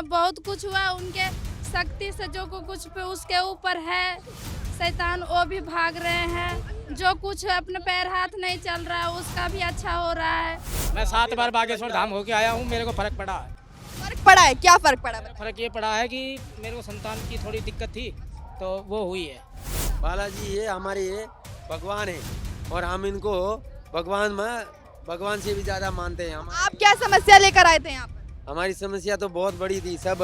बहुत कुछ हुआ उनके शक्ति से, जो कुछ पे उसके ऊपर है शैतान वो भी भाग रहे हैं। जो कुछ अपने पैर हाथ नहीं चल रहा है उसका भी अच्छा हो रहा है। मैं 7 बार बागेश्वर धाम होके आया हूँ, मेरे को फर्क पड़ा है। फर्क पड़ा है? क्या फर्क पड़ा? फर्क ये पड़ा है कि मेरे को संतान की थोड़ी दिक्कत थी तो वो हुई है। बालाजी ये हमारे भगवान है और हम इनको भगवान से भी ज्यादा मानते हैं। हम आप क्या समस्या लेकर आए थे यहाँ पर? हमारी समस्या तो बहुत बड़ी थी, सब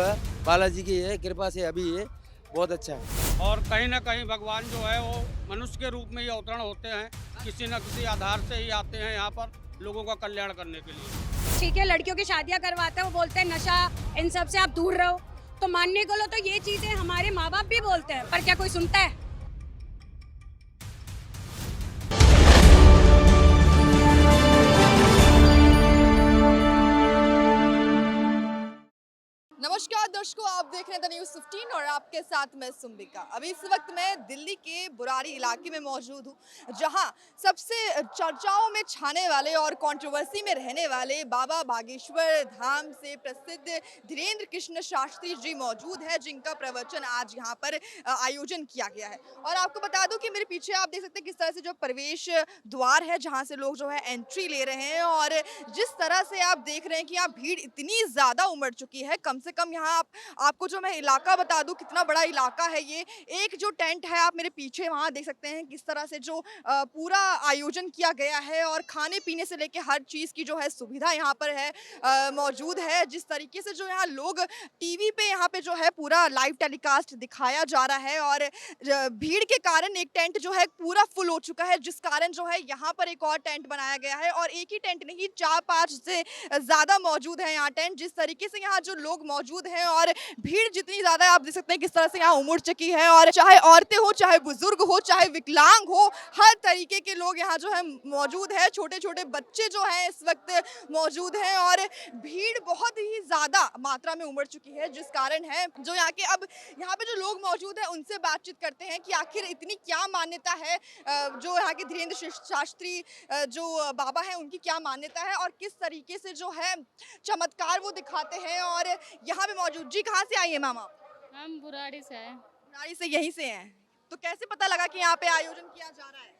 बालाजी की है कृपा से अभी ये बहुत अच्छा है। और कहीं ना कहीं भगवान जो है वो मनुष्य के रूप में ही अवतरण होते हैं, किसी न किसी आधार से ही आते हैं यहाँ पर लोगों का कल्याण करने के लिए। ठीक है, लड़कियों की शादियां करवाते हैं, वो बोलते हैं नशा इन सब से आप दूर रहो, तो मानने को लो तो ये चीजें हमारे माँ बाप भी बोलते हैं, पर क्या कोई सुनता है? नमस्कार दर्शकों, आप देख रहे हैं द न्यूज़ 15 और आपके साथ मैं सुम्बिका। अभी इस वक्त मैं दिल्ली के बुराड़ी इलाके में मौजूद हूँ, जहां सबसे चर्चाओं में छाने वाले और कंट्रोवर्सी में रहने वाले बाबा बागेश्वर धाम से प्रसिद्ध धीरेन्द्र कृष्ण शास्त्री जी मौजूद है, जिनका प्रवचन आज यहाँ पर आयोजन किया गया है। और आपको बता दूं कि मेरे पीछे आप देख सकते हैं किस तरह से जो प्रवेश द्वार है, जहाँ से लोग जो है एंट्री ले रहे हैं। और जिस तरह से आप देख रहे हैं कि यहाँ भीड़ इतनी ज़्यादा उमड़ चुकी है, कम से कम यहाँ आपको जो मैं इलाका बता दूं कितना बड़ा इलाका है ये। एक जो टेंट है आप मेरे पीछे वहाँ देख सकते हैं किस तरह से जो पूरा आयोजन किया गया है और खाने पीने से लेके हर चीज़ की जो है सुविधा यहाँ पर है मौजूद है। जिस तरीके से जो यहाँ लोग टीवी पे यहाँ पे जो है पूरा लाइव टेलीकास्ट दिखाया जा रहा है और भीड़ के कारण एक टेंट जो है पूरा फुल हो चुका है, जिस कारण जो है यहाँ पर एक और टेंट बनाया गया है। और एक ही टेंट नहीं, 4-5 से ज़्यादा मौजूद है यहाँ टेंट। जिस तरीके से यहाँ जो लोग मौजूद हैं और भीड़ जितनी ज़्यादा है आप देख सकते हैं किस तरह से यहाँ उमड़ चुकी है। और चाहे औरतें हो, चाहे बुजुर्ग हो, चाहे विकलांग हो, हर तरीके के लोग यहाँ जो है मौजूद है। छोटे छोटे बच्चे जो हैं इस वक्त मौजूद हैं और भीड़ बहुत ही ज़्यादा मात्रा में उमड़ चुकी है, जिस कारण है जो यहाँ के अब यहाँ पे जो लोग मौजूद हैं उनसे बातचीत करते हैं कि आखिर इतनी क्या मान्यता है, जो यहाँ के धीरेन्द्र शास्त्री जो बाबा हैं उनकी क्या मान्यता है और किस तरीके से जो है चमत्कार वो दिखाते हैं। और यहाँ पे मौजूद जी, कहाँ से आई है मामा? हम बुराड़ी से आए। बुराड़ी से, यहीं से हैं। तो कैसे पता लगा कि यहाँ पे आयोजन किया जा रहा है?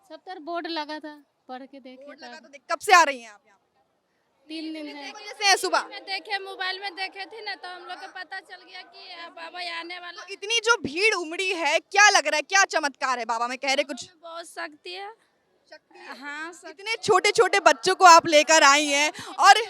सब तर बोर्ड लगा था, पढ़ के देखे। बोर्ड लगा तो कब से आ रही हैं आप यहाँ पे? 3 दिन है। कितने बजे से है सुबह? में देखे, मोबाइल में देखे थे ना, तो हम लोग को पता चल गया कि बाबा आने वाला। तो इतनी जो भीड़ उमड़ी है, क्या लग रहा है, क्या चमत्कार है बाबा में? कह रहे कुछ बहुत शक्ति है। हाँ, इतने छोटे छोटे बच्चों को आप लेकर आई हैं और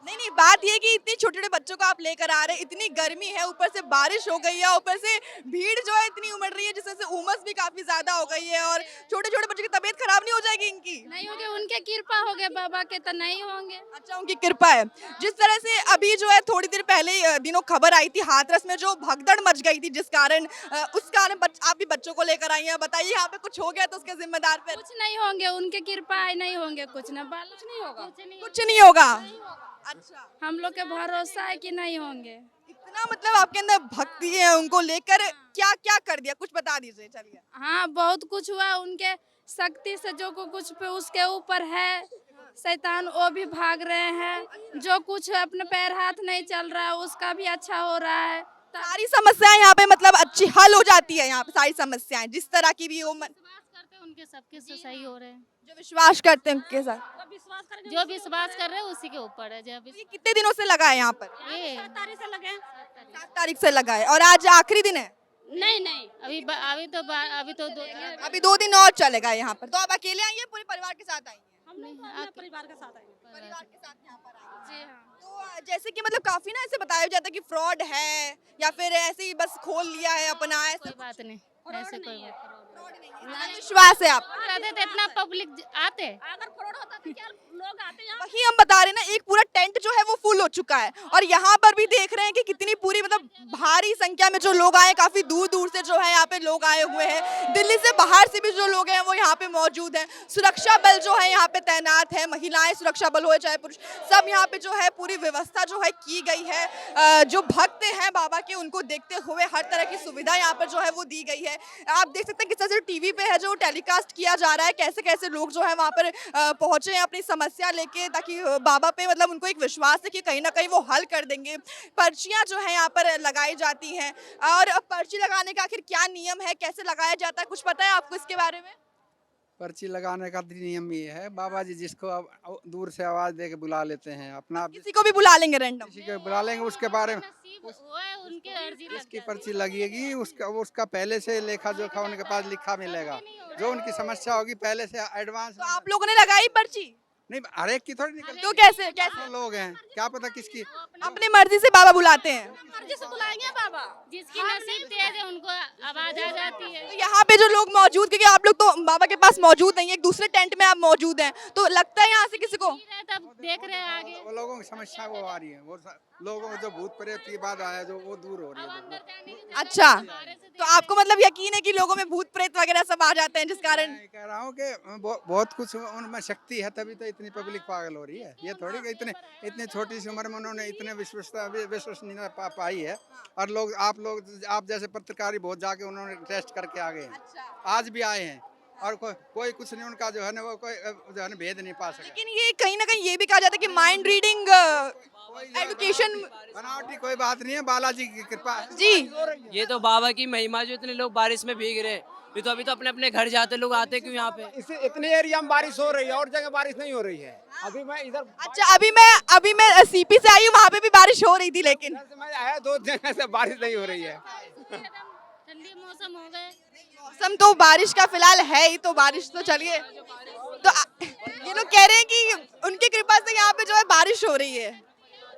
नहीं, बात ये कि इतनी छोटे छोटे बच्चों को आप लेकर आ रहे हैं, इतनी गर्मी है, ऊपर से बारिश हो गई है, ऊपर से भीड़ जो है इतनी उमड़ रही है जिससे से उमस भी काफी ज्यादा हो गई है। और छोटे छोटे बच्चों की तबीयत खराब नहीं हो जाएगी इनकी? नहीं होंगे, उनके कृपा हो गए बाबा के, तो नहीं होंगे। अच्छा, उनकी कृपा है। जिस तरह से अभी जो है थोड़ी देर पहले दिनों खबर आई थी हाथरस में जो भगदड़ मच गई थी, जिस कारण उस कारण आप भी बच्चों को लेकर आई हैं। बताइए यहाँ पे कुछ हो गया तो उसके जिम्मेदार पे? कुछ नहीं होंगे, उनके कृपा है, नहीं होंगे कुछ ना, कुछ नहीं होगा, कुछ नहीं होगा। अच्छा, हम लोग के भरोसा है कि नहीं होंगे। इतना मतलब आपके अंदर भक्ति है उनको लेकर, क्या क्या कर दिया कुछ बता दीजिए। चलिए। हाँ, बहुत कुछ हुआ उनके शक्ति से, जो कुछ पे उसके ऊपर है शैतान वो भी भाग रहे हैं। जो कुछ अपने पैर हाथ नहीं चल रहा है उसका भी अच्छा हो रहा है। सारी समस्याएं यहाँ पे मतलब अच्छी हल हो जाती है यहाँ पे, सारी समस्याएं जिस तरह की भी हो। विश्वास करते हैं उनके, सबके से सही हो रहे हैं। जो विश्वास करते हैं उनके साथ, जो विश्वास कर रहे हैं उसी के ऊपर है। जब ये कितने दिनों से लगा है यहाँ पर? ये 7 तारीख से लगे। 7 तारीख से लगा है और आज आखिरी दिन है? नहीं, अभी तो 2 दिन। अभी 2 दिन और चलेगा यहाँ पर। तो आप अकेले आई हैं, पूरे परिवार के साथ आई हैं? हम लोग अपने परिवार के साथ आएंगे। परिवार के साथ यहाँ पर आई हैं। जी हाँ। तो जैसे कि मतलब काफी ना ऐसे बताया जाता है कि फ्रॉड है या फिर ऐसे ही बस खोल लिया है अपना, ऐसा कोई बात नहीं, ऐसे कोई बात फ्रॉड नहीं है, इतना विश्वास है आप? नहीं। तो इतना पब्लिक आते। अगर फ्रॉड होता तो क्या लोग आते यहाँ? वही हम बता रहे हैं ना, एक पूरा टेंट जो है वो फुल हो चुका है और यहाँ पर भी देख रहे हैं कि कितनी पूरी मतलब भारी संख्या में जो लोग आए, काफी दूर दूर से जो है यहाँ पे लोग आए हुए हैं। दिल्ली से बाहर से भी जो लोग हैं वो यहाँ पे मौजूद हैं। सुरक्षा बल जो है यहाँ पे तैनात है, महिलाएं सुरक्षा बल हो चाहे पुरुष, सब यहाँ पे जो है पूरी व्यवस्था जो है की गई है। जो भक्त हैं बाबा के उनको देखते हुए हर तरह की सुविधा यहाँ पर जो है वो दी गई है। आप देख सकते हैं किस तरह से टीवी पे है जो टेलीकास्ट किया जा रहा है, कैसे कैसे लोग जो है वहाँ पर पहुंचे हैं, अपनी समस्या समस्या लेके, ताकि बाबा पे मतलब उनको एक विश्वास है कि कहीं ना कहीं वो हल कर देंगे। पर्चियां जो है यहाँ पर लगाई जाती हैं, और अब पर्ची लगाने का आखिर क्या नियम है, कैसे लगाया जाता है, कुछ पता है आपको इसके बारे में? पर्ची लगाने का नियम ये है, बाबा जी जिसको अब दूर से आवाज दे के बुला लेते हैं, अपना किसी को भी बुला लेंगे रैंडम? किसी को बुला लेंगे, उसके बारे में उनके अर्जी जिसकी पर्ची लगेगी उसका पहले से लेखा जोखा उनके पास लिखा मिलेगा, जो उनकी समस्या होगी पहले से एडवांस। तो आप लोगों ने लगाई पर्ची? नहीं, हर एक की थोड़ी निकलती तो कैसे कैसे? है। लोग हैं, क्या पता किसकी। अपनी मर्जी से बाबा बुलाते हैं? मर्जी से बुलाएंगे बाबा, जिसकी नसीब तेज है उनको आवाज आ जाती है। तो यहाँ पे जो लोग मौजूद, क्योंकि आप लोग तो बाबा के पास मौजूद नहीं है, एक दूसरे टेंट में आप मौजूद हैं, तो लगता है यहाँ से किसी को? तब देख रहे हैं आगे। वो लोगों की समस्या वो आ रही है, वो लोगों को जो भूत प्रेत की बात आया जो वो दूर हो रही है। अच्छा, तो आपको मतलब यकीन है कि लोगों में भूत प्रेत वगैरह सब आ जाते हैं, जिस कारण? मैं कह रहा हूँ कि बहुत कुछ उनमें शक्ति है, तभी तो इतनी पब्लिक पागल हो रही है। ये थोड़ी कि इतनी छोटी सी उम्र में उन्होंने इतने विश्वसनीयता पाई है, और आप जैसे पत्रकार ही बहुत जाके उन्होंने टेस्ट करके आ गए हैं, आज भी आए हैं, और कोई कुछ नहीं उनका जो है ना, वो कोई जो है ना भेद नहीं पा सका। लेकिन ये कहीं ना कहीं ये भी कहा जाता है कि माइंड रीडिंग एजुकेशन। बनावटी कोई बात नहीं है, बालाजी की कृपा है। जी, ये तो बाबा की महिमा, जो इतने लोग बारिश में भीग रहे, ये तो अभी तो अपने अपने घर जाते लोग आते क्यों यहाँ पे? इस इतने एरिया में बारिश हो रही है, और जगह बारिश नहीं हो रही है। अभी मैं इधर अच्छा, अभी मैं सीपी से आई हूँ, वहाँ पे भी बारिश हो रही थी, लेकिन इधर से मैं आया 2 जगह से बारिश नहीं हो रही है। ठंडी मौसम हो गए। मौसम तो बारिश का फिलहाल है ही, तो बारिश तो चलिए। तो ये लोग कह रहे हैं कि उनकी कृपा से यहाँ पे जो है बारिश हो रही है।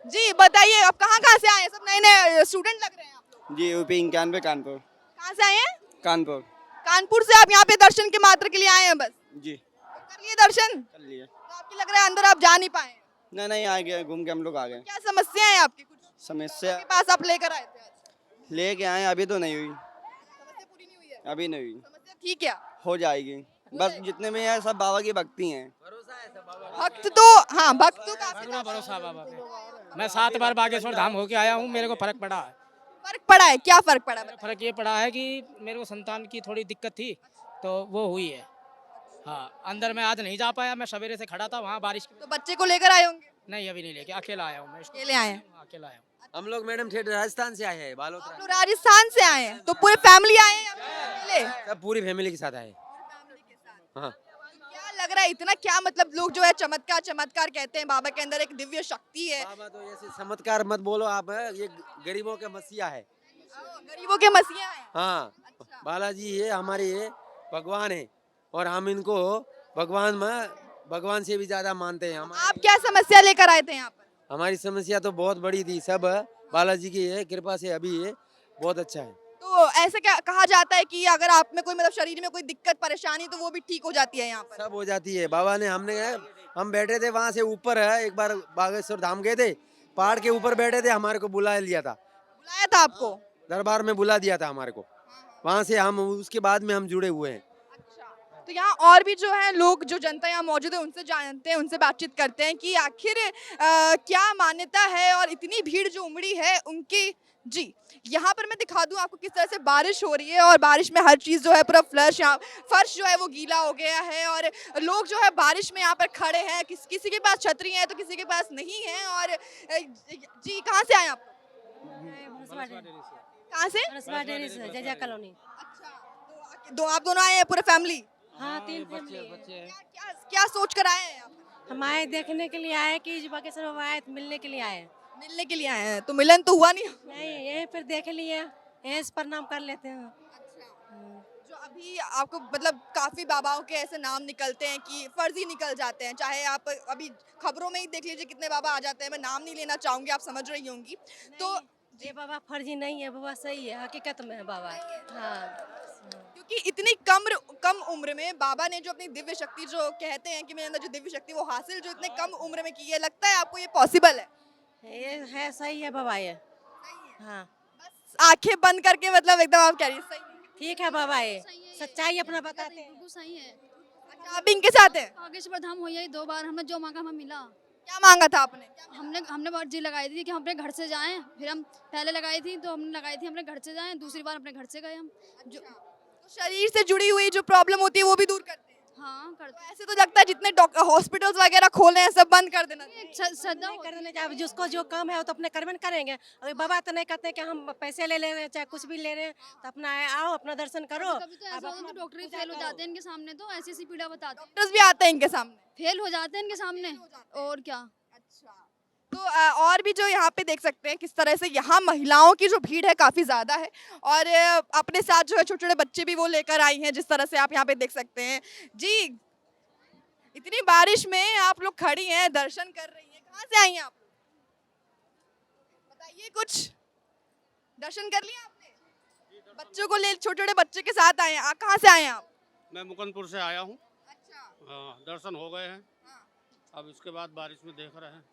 जी बताइए, आप कहाँ से आए हैं? सब नए नए स्टूडेंट लग रहे हैं आप लोग। जी यूपी इक्यानवे कानपुर। कहाँ से आए हैं? कानपुर। कानपुर से आप यहाँ पे दर्शन के मात्र के लिए आए हैं बस? जी तो कर लिए दर्शन? कर लिए। तो आपकी लग रहा है अंदर आप जा नहीं पाए? नहीं आ गए, घूम के हम लोग आ गए। क्या समस्या है आपकी? कुछ समस्या के पास आप लेकर आए थे आज? लेके आए, अभी तो नहीं हुई। समस्या पूरी नहीं हुई है? अभी नहीं हुई, समस्या ठीक है, हो जाएगी। बस जितने में है सब बाबा की भक्ति हैं। भक्त तो, हाँ भक्त तो काफी। पूरा भरोसा है बाबा पे। मैं 7 बार बागेश्वर धाम होके आया हूँ, मेरे को फर्क पड़ा है। फर्क पड़ा है? क्या फर्क पड़ा? फर्क ये पड़ा है कि मेरे को संतान की थोड़ी दिक्कत थी, तो वो हुई है। हाँ, अंदर मैं आज नहीं जा पाया, मैं सवेरे से खड़ा था वहाँ बारिश। तो बच्चे को लेकर आए होंगे? नहीं, अभी नहीं लेके, अकेला आया हूँ मैं। अकेले आए हैं? अकेला आया हूँ। हम लोग मैडम ठेठ राजस्थान से आए हैं, आप बालोतरा। लोग राजस्थान से आए हैं, तो पूरे फैमिली आए हैं या फिर अकेले? सब पूरी फैमिली के साथ आए। हाँ, क्या लग रहा है, इतना क्या मतलब लोग जो है चमत्कार कहते हैं, बाबा के अंदर एक दिव्य शक्ति है। बाबा तो ऐसे चमत्कार मत बोलो आप, ये गरीबों के मसीहा है। गरीबों के मसीहा हैं। हाँ, बालाजी ये हमारे भगवान है, और हम इनको भगवान से भी ज्यादा मानते हैं। आप क्या समस्या लेकर आए थे यहाँ पर? हमारी समस्या तो बहुत बड़ी थी, सब बालाजी की है कृपा से अभी ये बहुत अच्छा है। तो ऐसे क्या कहा जाता है कि अगर आप में कोई मतलब शरीर में कोई दिक्कत परेशानी, तो वो भी ठीक हो जाती है यहाँ पर? सब हो जाती है। बाबा ने हम बैठे थे वहाँ से ऊपर है, एक बार बागेश्वर धाम गए थे, पहाड़ के ऊपर बैठे थे, हमारे को बुला लिया था। बुलाया था आपको? दरबार में बुला दिया था हमारे को, वहाँ से हम उसके बाद में हम जुड़े हुए हैं। तो यहाँ और भी जो है लोग, जो जनता यहाँ मौजूद है, उनसे जानते हैं, उनसे बातचीत करते हैं कि आखिर क्या मान्यता है और इतनी भीड़ जो उमड़ी है उनकी। जी, यहाँ पर मैं दिखा दूँ आपको किस तरह से बारिश हो रही है, और बारिश में हर चीज़ जो है पूरा फर्श जो है वो गीला हो गया है, और लोग जो है बारिश में यहाँ पर खड़े हैं। किसी के पास छतरी है तो किसी के पास नहीं है। और जी, कहाँ से आए आप? कहाँ से? जजा कॉलोनी। अच्छा, तो आप दोनों आए हैं, पूरे फैमिली? हाँ, 3 फैमिली। क्या सोच कर आए हैं आप? हम आए देखने के लिए, आए कि बागेश्वर बाबा आए, मिलने के लिए आए। मिलने के लिए आए हैं, तो मिलन तो हुआ नहीं? नहीं, यहीं पर देख लिए, यहीं से प्रणाम कर लेते हैं। जो अभी आपको मतलब काफी बाबाओं के ऐसे नाम निकलते हैं कि फर्जी निकल जाते हैं, चाहे आप अभी खबरों में ही देख लीजिए कितने बाबा आ जाते हैं। मैं नाम नहीं लेना चाहूंगी, आप समझ रही होंगी। तो ये बाबा फर्जी नहीं है, बाबा सही है, हकीकत में है बाबा। हाँ, क्योंकि इतनी कम उम्र में बाबा ने जो अपनी दिव्य शक्ति, जो कहते हैं कि मेरे अंदर जो दिव्य शक्ति वो हासिल जो इतने कम उम्र में की है, लगता है आपको ये पॉसिबल है? ये है, सही है बाबा ये। हाँ, बस आंखें बंद करके मतलब एकदम आप कह रही है सही? ठीक है बाबा, ये सच्चाई अपना बताते हैं। बिल्कुल सही है। अच्छा, आप इनके साथ हैं? बागेश्वर धाम हुई है 2 बार, हमने जो मांगा हमें मिला। क्या मांगा था आपने? हमने अर्जी लगाई थी कि हम अपने घर से जाएं, फिर हम पहले लगाई थी तो हमने लगाई थी अपने घर से जाएं, दूसरी बार अपने घर से गए हम। जो तो शरीर से जुड़ी हुई जो प्रॉब्लम होती है वो भी दूर करते हैं? हाँ करते। ऐसे तो लगता है जितने हॉस्पिटल्स वगैरह खोले हैं सब बंद कर देना चाहिए। श्रद्धा करने जाए, जिसको जो काम है वो तो अपने कर्म करेंगे। अगर बाबा तो नहीं कहते कि हम पैसे ले ले रहे हैं चाहे कुछ भी ले रहे हैं, तो अपना आओ अपना दर्शन करो। कभी तो ऐसा होता है डॉक्टर ही फेल हो जाते हैं इनके सामने, तो ऐसी ऐसी पीड़ा बताते हैं, डॉक्टर्स भी आते हैं इनके सामने, फेल हो जाते हैं इनके सामने और क्या। अच्छा तो और भी जो यहाँ पे देख सकते हैं किस तरह से यहाँ महिलाओं की जो भीड़ है काफ़ी ज़्यादा है और अपने साथ जो है छोटे छोटे बच्चे भी वो लेकर आई हैं, जिस तरह से आप यहाँ पे देख सकते हैं। जी इतनी बारिश में आप लोग खड़ी हैं, दर्शन कर रही हैं, कहाँ से आई हैं आप लोग? बताइए कुछ, दर्शन कर लिया आपने? बच्चों को ले, छोटे छोटे बच्चे के साथ आए हैं, कहाँ से आए हैं आप? मैं मुकंदपुर से आया हूँ। अच्छा हाँ, दर्शन हो गए हैं। हाँ। अब इसके बाद बारिश में देख रहे हैं।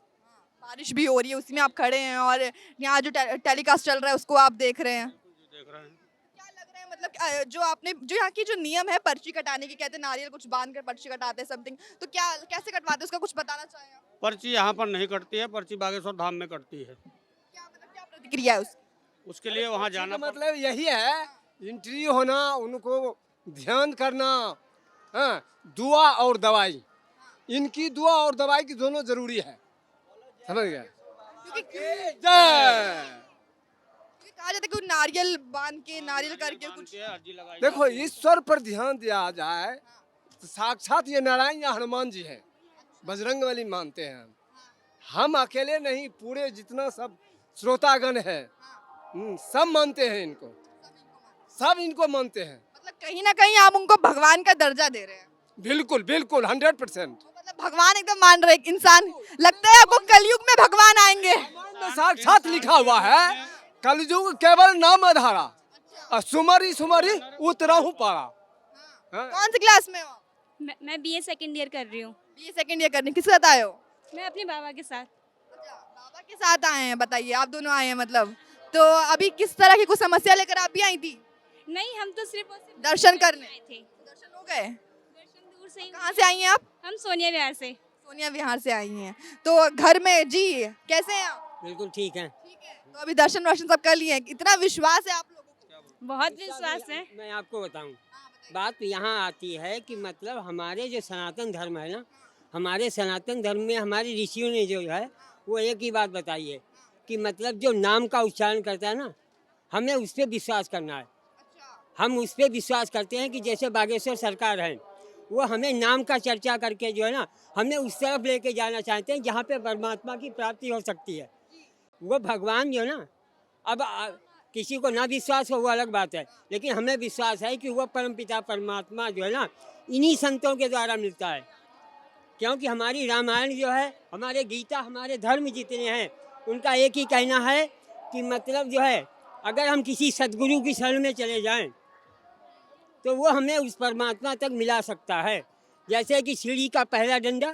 बारिश भी हो रही है, उसी में आप खड़े हैं और यहाँ जो टेलीकास्ट चल रहा है उसको आप देख रहे हैं। देख रहे हैं। क्या लग रहा है मतलब जो आपने जो यहाँ की जो नियम है पर्ची कटाने की, कहते हैं नारियल कुछ बांध कर पर्ची कटाते हैं समथिंग, तो क्या कैसे कटवाते हैं उसका कुछ बताना चाहें आप? पर्ची यहाँ पर नहीं कटती है, पर्ची बागेश्वर धाम में कटती है। क्या मतलब क्या प्रतिक्रिया है उसकी? उसके लिए वहाँ जाना मतलब यही है, एंट्री होना, उनको ध्यान करना, हाँ, दुआ और दवाई, इनकी दुआ और दवाई की दोनों जरूरी है, समझ गए? कहा जाता है कि नारियल बांध के नारियल करके कुछ, अर्जी लगाई। देखो ईश्वर पर ध्यान दिया जाए तो साक्षात ये नारायण या हनुमान जी है, बजरंग बली मानते हैं हम अकेले नहीं, पूरे जितना सब श्रोतागण है सब मानते हैं इनको, सब इनको मानते हैं। मतलब कहीं ना कहीं आप उनको भगवान का दर्जा दे रहे हैं। बिल्कुल बिल्कुल 100%। मतलब भगवान एकदम मान रहे इंसान, लगता है आपको कलयुग में भगवान आएंगे। साक्षात लिखा हुआ है कलयुग केवल नाम आधारा, और सुमरी सुमरी उतराहू पारा। कौन सी क्लास में हो? मैं बीए सेकंड ईयर कर रही हूँ। बीए सेकंड ईयर करने, किसके साथ आए हो? मैं अपने बाबा के साथ। बाबा के साथ आए हैं, बताइए आप दोनों आए हैं मतलब, तो अभी किस तरह की कुछ समस्या लेकर आप भी आई थी? नहीं, हम तो सिर्फ और सिर्फ दर्शन करने आए थे। दर्शन हो गए? दर्शन दूर से ही। कहाँ से आई हैं आप? हम सोनिया विहार से। सोनिया विहार से आई हैं। तो घर में जी कैसे हैं आप? बिल्कुल ठीक है। ठीक है, तो अभी दर्शन वर्शन सब कर लिए हैं, इतना विश्वास है आप लोगों को? बहुत विश्वास है। मैं आपको बताऊं, बात यहाँ आती है कि मतलब हमारे जो सनातन धर्म है ना, हमारे सनातन धर्म में हमारे ऋषियों ने जो है वो एक ही बात बताई है कि मतलब जो नाम का उच्चारण करता है ना, हमें उस पर विश्वास करना है। हम उस पर विश्वास करते हैं कि जैसे बागेश्वर सरकार है, वो हमें नाम का चर्चा करके जो है ना, हमें उस तरफ लेके जाना चाहते हैं जहाँ पे परमात्मा की प्राप्ति हो सकती है। वो भगवान जो है ना, अब किसी को ना विश्वास हो वो अलग बात है, लेकिन हमें विश्वास है कि वो परमपिता परमात्मा जो है ना, इन्हीं संतों के द्वारा मिलता है। क्योंकि हमारी रामायण जो है, हमारे गीता, हमारे धर्म जितने हैं, उनका एक ही कहना है कि मतलब जो है, अगर हम किसी सद्गुरु की शरण में चले जाएं तो वो हमें उस परमात्मा तक मिला सकता है। जैसे कि सीढ़ी का पहला डंडा,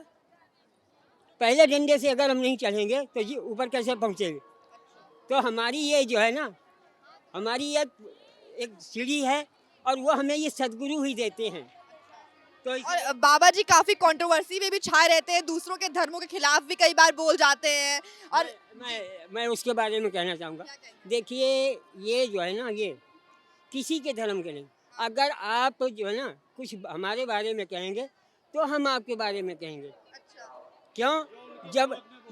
पहले डंडे से अगर हम नहीं चढ़ेंगे तो जी ऊपर कैसे पहुँचेंगे। तो हमारी ये जो है ना, हमारी ये एक सीढ़ी है और वो हमें ये सद्गुरु ही देते हैं। तो और बाबा जी काफी कंट्रोवर्सी में भी छाए रहते हैं, दूसरों के धर्मों के खिलाफ भी कई बार बोल जाते हैं। और मैं उसके बारे में कहना चाहूँगा, देखिए ये जो है ना, ये किसी के धर्म के नहीं, अगर आप जो है ना कुछ हमारे बारे में कहेंगे तो हम आपके बारे में कहेंगे। क्यों?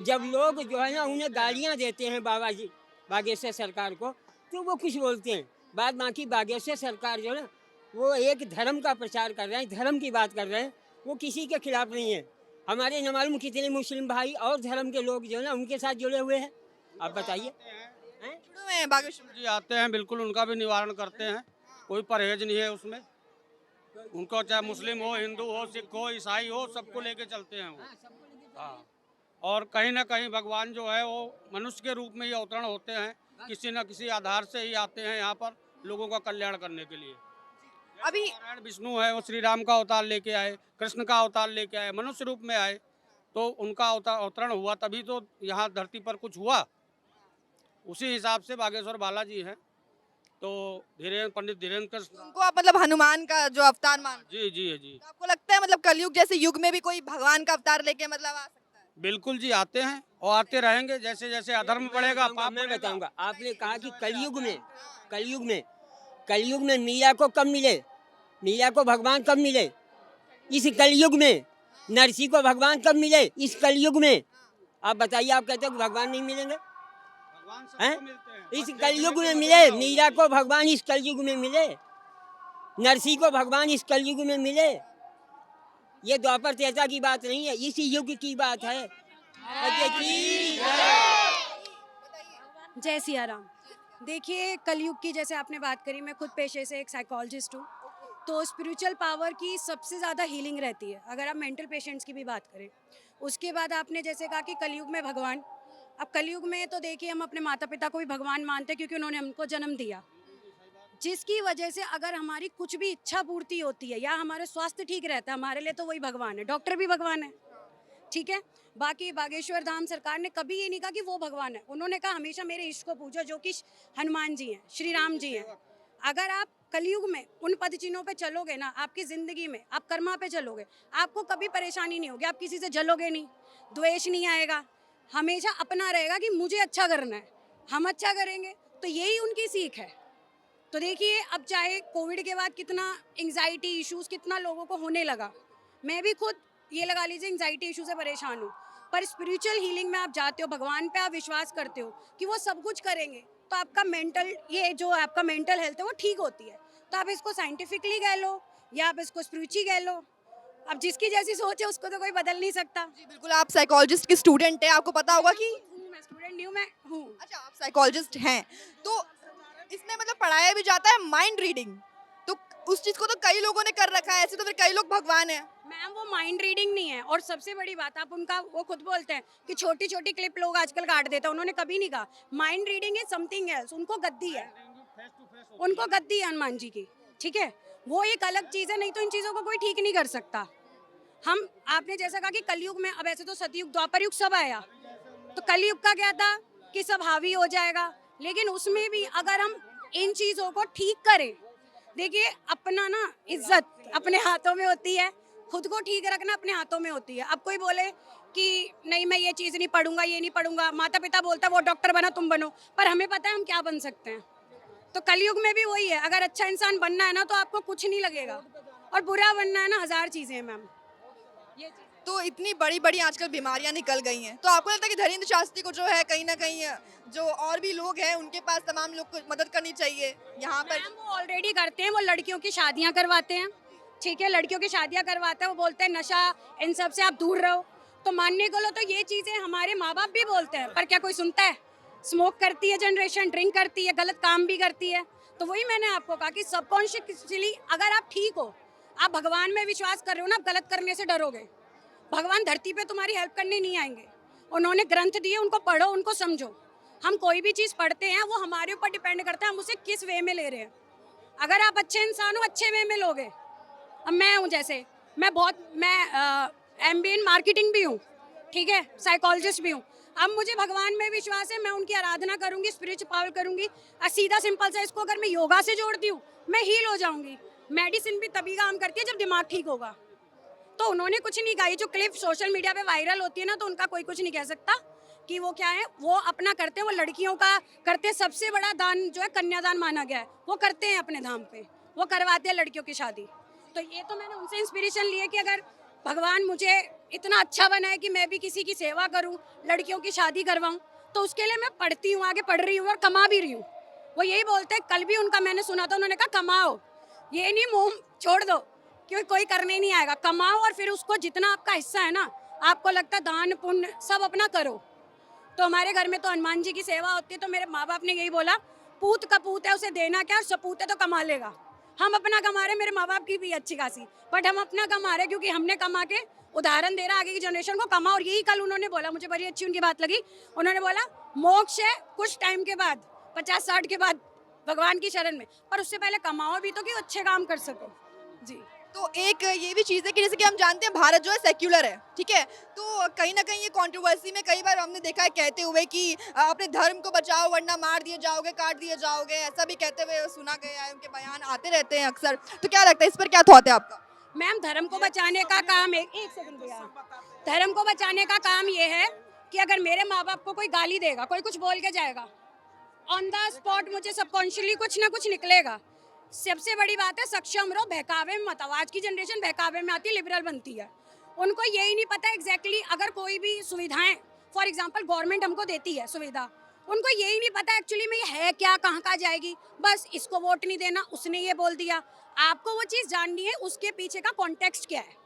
जब लोग जो है ना उन्हें गालियाँ देते हैं बाबा जी बागेश्वर सरकार को, तो वो कुछ बोलते हैं। बात बाकी बागेश्वर सरकार जो है ना, वो एक धर्म का प्रचार कर रहे हैं, धर्म की बात कर रहे हैं, वो किसी के खिलाफ नहीं है। हमारे न मालूम कितने मुस्लिम भाई और धर्म के लोग जो है ना उनके साथ जुड़े हुए हैं। आप बताइए। बागेश्वर जी आते हैं, बिल्कुल उनका भी निवारण करते हैं, कोई परहेज नहीं है उसमें। उनको चाहे मुस्लिम हो, हिंदू हो, सिख हो, ईसाई हो, सबको लेके चलते हैं वो। हाँ, और कहीं ना कहीं भगवान जो है वो मनुष्य के रूप में ही अवतरण होते हैं, किसी न किसी आधार से ही आते हैं यहाँ पर लोगों का कल्याण करने के लिए। अभी नारायण विष्णु है, वो श्री राम का अवतार लेके आए, कृष्ण का अवतार लेके आए, मनुष्य रूप में आए, तो उनका अवतरण हुआ तभी तो यहाँ धरती पर कुछ हुआ। उसी हिसाब से बागेश्वर बालाजी हैं, तो पंडित धीरेन्द्र कृष्ण, उनको आप मतलब हनुमान का जो अवतार मान, जी जी जी, तो आपको लगता है मतलब कलयुग जैसे युग में भी कोई भगवान का अवतार लेके मतलब आ सकता है? बिल्कुल जी आते हैं और आते रहेंगे। जैसे जैसे अधर्म बढ़ेगा पाप मैं बढ़ेगा। बताऊंगा, आपने कहा कि कलयुग में मीरा को कब मिले, मीरा को भगवान कब मिले, इस कलयुग में नरसी को भगवान कब मिले? इस कलयुग में। आप बताइए, आप कहते हो कि भगवान नहीं मिलेंगे? भगवान हैं? सबको मिलते हैं। इस बस कलयुग देखने में के मिले। बदलाव। मीरा को भगवान इस कलयुग में मिले, नरसी को भगवान इस कलयुग में मिले। ये द्वापर त्रेता की बात नहीं है, इसी युग की बात है। जय सिया राम। देखिए, कलयुग की जैसे आपने बात करी, मैं खुद पेशे से एक साइकोलॉजिस्ट हूँ, तो स्पिरिचुअल पावर की सबसे ज़्यादा हीलिंग रहती है अगर आप मेंटल पेशेंट्स की भी बात करें। उसके बाद आपने जैसे कहा कि कलयुग में भगवान, अब कलयुग में तो देखिए हम अपने माता पिता को भी भगवान मानते हैं क्योंकि उन्होंने हमको जन्म दिया, जिसकी वजह से अगर हमारी कुछ भी इच्छा पूर्ति होती है या हमारे स्वास्थ्य ठीक रहता है, हमारे लिए तो वही भगवान है। डॉक्टर भी भगवान है, ठीक है। बाकी बागेश्वर धाम सरकार ने कभी ये नहीं कहा कि वो भगवान है, उन्होंने कहा हमेशा मेरे इष्ट को पूजो, जो कि हनुमान जी हैं, श्री राम जी हैं। अगर आप कलयुग में उन पद चिन्हों पे चलोगे ना, आपकी ज़िंदगी में आप कर्मा पे चलोगे, आपको कभी परेशानी नहीं होगी, आप किसी से जलोगे नहीं, द्वेष नहीं आएगा, हमेशा अपना रहेगा कि मुझे अच्छा करना है, हम अच्छा करेंगे। तो यही उनकी सीख है। तो देखिए, अब चाहे कोविड के बाद कितना एंग्जाइटी इश्यूज़ कितना लोगों को होने लगा, मैं भी खुद ये लगा लीजिए एंग्जाइटी इशू से परेशान हूँ, पर स्पिरिचुअल हीलिंग में आप जाते हो, भगवान पे आप विश्वास करते हो कि वो सब कुछ करेंगे, तो आपका मेंटल, ये जो आपका मेंटल हेल्थ है वो ठीक होती है। तो आप इसको साइंटिफिकली कह लो या आप इसको स्पिरिचुअली कह लो, अब जिसकी जैसी सोच है उसको तो कोई बदल नहीं सकता। जी बिल्कुल, आप साइकोलॉजिस्ट की स्टूडेंट है, आपको पता होगा कि मैं स्टूडेंट नहीं हूँ, मैं हूँ। अच्छा, आप साइकोलॉजिस्ट हैं, तो इसमें मतलब पढ़ाया भी जाता है माइंड रीडिंग, तो उस चीज को तो कई लोगों ने कर रखा है, ऐसे तो फिर कई लोग भगवान हैं। मैम, वो माइंड रीडिंग नहीं है, और सबसे बड़ी बात आप उनका, वो खुद बोलते हैं कि छोटी छोटी क्लिप लोग आजकल काट देते हैं, उन्होंने कभी नहीं कहा mind reading is something else. उनको गद्दी है, उनको गद्दी है हनुमान जी की, ठीक है, वो एक अलग चीज़ है, नहीं तो इन चीज़ों को कोई ठीक नहीं कर सकता। हम, आपने जैसा कहा कि कलयुग में, अब ऐसे तो सतयुग द्वापर युग सब आया, तो कलयुग का क्या था कि सब हावी हो जाएगा, लेकिन उसमें भी अगर हम इन चीज़ों को ठीक करें, देखिए अपना ना इज्जत अपने हाथों में होती है, खुद को ठीक रखना अपने हाथों में होती है। अब कोई बोले कि नहीं मैं ये चीज़ नहीं पढ़ूंगा, ये नहीं पढ़ूंगा, माता पिता बोलता है वो डॉक्टर बना तुम बनो, पर हमें पता है हम क्या बन सकते हैं। तो कलयुग में भी वही है, अगर अच्छा इंसान बनना है ना तो आपको कुछ नहीं लगेगा, और बुरा बनना है ना 1000 चीज़ें हैं मैम। ये चीज़ तो इतनी बड़ी बड़ी आजकल बीमारियां निकल गई हैं, तो आपको लगता है कि धीरेन्द्र शास्त्री को जो है कहीं ना कहीं जो और भी लोग हैं उनके पास तमाम लोग को मदद करनी चाहिए यहाँ पर? मैम, वो ऑलरेडी करते हैं, वो लड़कियों की शादियां करवाते हैं, ठीक है, लड़कियों की शादियां करवाते हैं, वो बोलते हैं नशा इन सब से आप दूर रहो, तो मानने को लो तो ये चीज़ें हमारे माँ बाप भी बोलते हैं, पर क्या कोई सुनता है? स्मोक करती है जनरेशन, ड्रिंक करती है, गलत काम भी करती है। तो वही मैंने आपको कहा कि सबकॉन्शियसली अगर आप ठीक हो, आप भगवान में विश्वास कर रहे हो ना, आप गलत करने से डरोगे, भगवान धरती पे तुम्हारी हेल्प करने नहीं आएंगे। उन्होंने ग्रंथ दिए, उनको पढ़ो, उनको समझो। हम कोई भी चीज़ पढ़ते हैं वो हमारे ऊपर डिपेंड करता है हम उसे किस वे में ले रहे हैं। अगर आप अच्छे इंसान हो, अच्छे वे में लोगे। अब मैं हूँ, जैसे मैं MBA इन मार्केटिंग भी हूँ, ठीक है, साइकोलॉजिस्ट भी हूँ। अब मुझे भगवान में विश्वास है, मैं उनकी आराधना करूँगी, स्पिरिचुअल पावर करूँगी, और सीधा सिंपल सा इसको अगर मैं योगा से जोड़ती हूँ मैं हील हो जाऊँगी। मेडिसिन भी तभी काम करती है जब दिमाग ठीक होगा। तो उन्होंने कुछ नहीं कहा, ये जो क्लिप सोशल मीडिया पे वायरल होती है ना, तो उनका कोई कुछ नहीं कह सकता कि वो क्या है, वो अपना करते हैं, वो लड़कियों का करते हैं। सबसे बड़ा दान जो है कन्यादान माना गया है, वो करते हैं अपने धाम पे, वो करवाते हैं लड़कियों की शादी। तो ये तो मैंने उनसे इंस्पिरेशन ली है कि अगर भगवान मुझे इतना अच्छा बनाए कि मैं भी किसी की सेवा करूं, लड़कियों की शादी करवाऊं, तो उसके लिए मैं पढ़ती हूँ, आगे पढ़ रही हूँ और कमा भी रही हूँ। वो यही बोलते हैं, कल भी उनका मैंने सुना था, उन्होंने कहा कमाओ, ये नहीं मुँह छोड़ दो क्योंकि कोई करने नहीं आएगा, कमाओ और फिर उसको जितना आपका हिस्सा है ना, आपको लगता है दान पुण्य सब अपना करो। तो हमारे घर में तो हनुमान जी की सेवा होती है, तो मेरे माँ बाप ने यही बोला, पूत कपूत है उसे देना क्या, और सपूत है तो कमा लेगा। हम अपना कमा रहे, मेरे माँ बाप की भी अच्छी खासी, बट हम अपना कमा रहे क्योंकि हमने कमा के उदाहरण दे रहा आगे की जनरेशन को, कमा। और यही कल उन्होंने बोला, मुझे बड़ी अच्छी उनकी बात लगी, उन्होंने बोला मोक्ष है कुछ टाइम के बाद, 50-60 के बाद भगवान की शरण में, पर उससे पहले कमाओ भी तो कि अच्छे काम कर सको। जी। तो एक ये भी चीज़ है कि जैसे कि हम जानते हैं भारत जो है सेक्युलर है, ठीक है, तो कहीं ना कहीं ये कंट्रोवर्सी में कई बार हमने देखा है कहते हुए कि अपने धर्म को बचाओ वरना मार दिए जाओगे, काट दिए जाओगे, ऐसा भी कहते हुए सुना गया है, उनके बयान आते रहते हैं अक्सर। तो क्या लगता है इस पर, क्या थॉट है आपका? मैम, धर्म को बचाने का काम एक सेकंड भैया, धर्म को बचाने का काम ये है कि अगर मेरे माँ बाप को कोई गाली देगा, कोई कुछ बोल के जाएगा, ऑन द स्पॉट मुझे सबकॉन्शियसली कुछ ना कुछ निकलेगा, सबसे बड़ी बात है सक्षम रहो, बहकावे में मत आओ। आज की जनरेशन बहकावे में आती है, लिबरल बनती है। उनको यही नहीं पता एग्जैक्टली अगर कोई भी सुविधाएं फॉर एग्जांपल गवर्नमेंट हमको देती है सुविधा, उनको यही नहीं पता एक्चुअली में ये है क्या, कहाँ कहाँ जाएगी। बस इसको वोट नहीं देना, उसने ये बोल दिया। आपको वो चीज़ जाननी है उसके पीछे का कॉन्टेक्स्ट क्या है।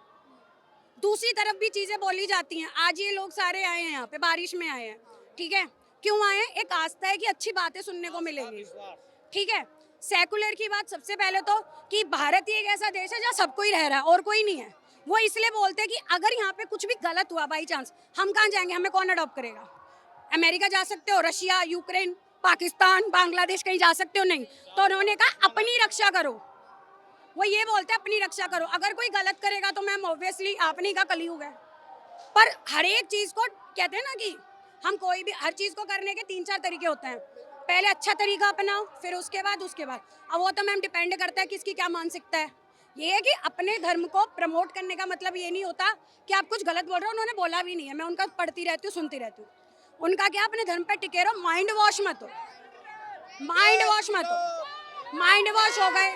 दूसरी तरफ भी चीज़ें बोली जाती हैं। आज ये लोग सारे आए हैं यहाँ पे, बारिश में आए हैं, ठीक है, क्यों आए हैं? एक आस्था है कि अच्छी बातें सुनने को मिलेंगी, ठीक है। सेकुलर की बात सबसे पहले तो कि भारत ही एक ऐसा देश है जहाँ सब कोई रह रहा है और कोई नहीं है। वो इसलिए बोलते हैं कि अगर यहाँ पे कुछ भी गलत हुआ बाई चांस, हम कहाँ जाएंगे, हमें कौन अडॉप्ट करेगा? अमेरिका जा सकते हो, रशिया, यूक्रेन, पाकिस्तान, बांग्लादेश, कहीं जा सकते हो? नहीं। तो उन्होंने कहा अपनी रक्षा करो। वो ये बोलते हैं अपनी रक्षा करो। अगर कोई गलत करेगा तो मैम ऑब्वियसली आपने का कलयुग है। पर हर एक चीज़ को कहते हैं ना कि हम कोई भी हर चीज़ को करने के 3-4 तरीके होते हैं। पहले अच्छा तरीका अपनाओ, फिर उसके बाद अब वो तो मैम डिपेंड करता है किसकी क्या मानसिकता है। ये है कि अपने धर्म को प्रमोट करने का मतलब ये नहीं होता कि आप कुछ गलत बोल रहे हो। उन्होंने बोला भी नहीं है, मैं उनका पढ़ती रहती हूँ, सुनती रहती हूँ। उनका क्या, अपने धर्म पे टिके रहो, माइंड वॉश मत हो, माइंड वॉश मत हो। माइंड वॉश हो गए।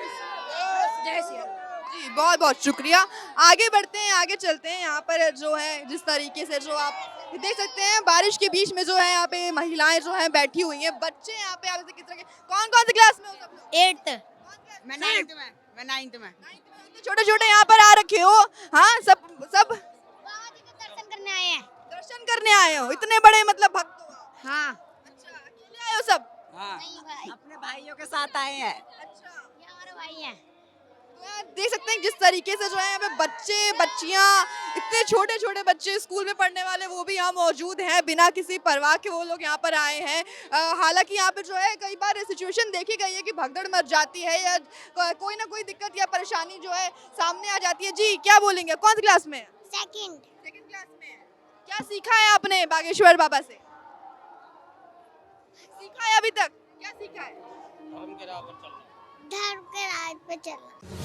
जय श्री राम। जी बहुत बहुत शुक्रिया। आगे बढ़ते हैं, आगे चलते हैं। यहाँ पर जो है जिस तरीके से जो आप देख सकते हैं बारिश के बीच में जो है यहाँ पे महिलाएं जो हैं बैठी हुई हैं, बच्चे यहाँ पे आप किस तरह के, कौन कौन सी क्लास में हो सब लोग? 8th मैं 9th में। छोटे छोटे यहाँ पर आ रखे हो, हाँ सब दर्शन करने आए हैं। दर्शन करने आए हो, इतने बड़े मतलब भक्त हो आप? हाँ, अच्छा, अकेले आए हो सब? नहीं भाई, अपने भाइयों के साथ आए हैं। अच्छा, ये हमारे भाई हैं। तो यहाँ देख सकते हैं जिस तरीके से जो है यहाँ पे बच्चे बच्चियाँ, इतने छोटे छोटे बच्चे स्कूल में पढ़ने वाले वो भी यहाँ मौजूद हैं, बिना किसी परवाह के वो लोग यहाँ पर आए हैं। हालांकि यहाँ पे जो है कई बार सिचुएशन देखी गई है कि भगदड़ मच जाती है या कोई ना कोई दिक्कत या परेशानी जो है सामने आ जाती है। जी क्या बोलेंगे, कौन सी क्लास में? सेकंड क्लास में। क्या सीखा है आपने बागेश्वर बाबा से? सीखा है अभी तक? क्या सीखा है? धर्म के राह पे चलना।